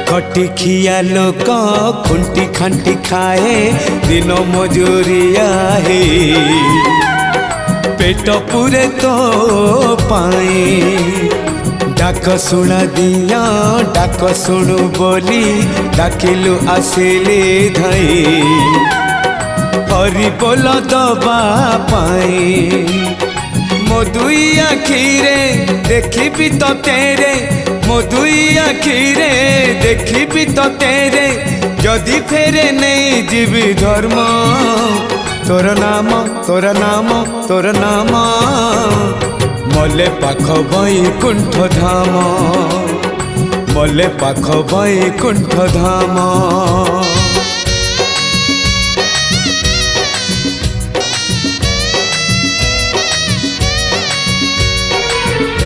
खटी खिया लोक खुंटी खांटी खाए दिन मजूरिया है पेट पूरे तो पाए डाक शुणा दिया डाक शुणु बोली डाकिलु आसिले धाई हरि बोल दबा पाए मो दुई आखिरे देखी तो तेरे मो दुई आखिरे देखी तो तेरे जदि फेरे नहीं जीवी धर्म तोर नाम तोर नाम तोर नाम मले पाख बैकुंठ धाम मले पाख बैकुंठ धाम।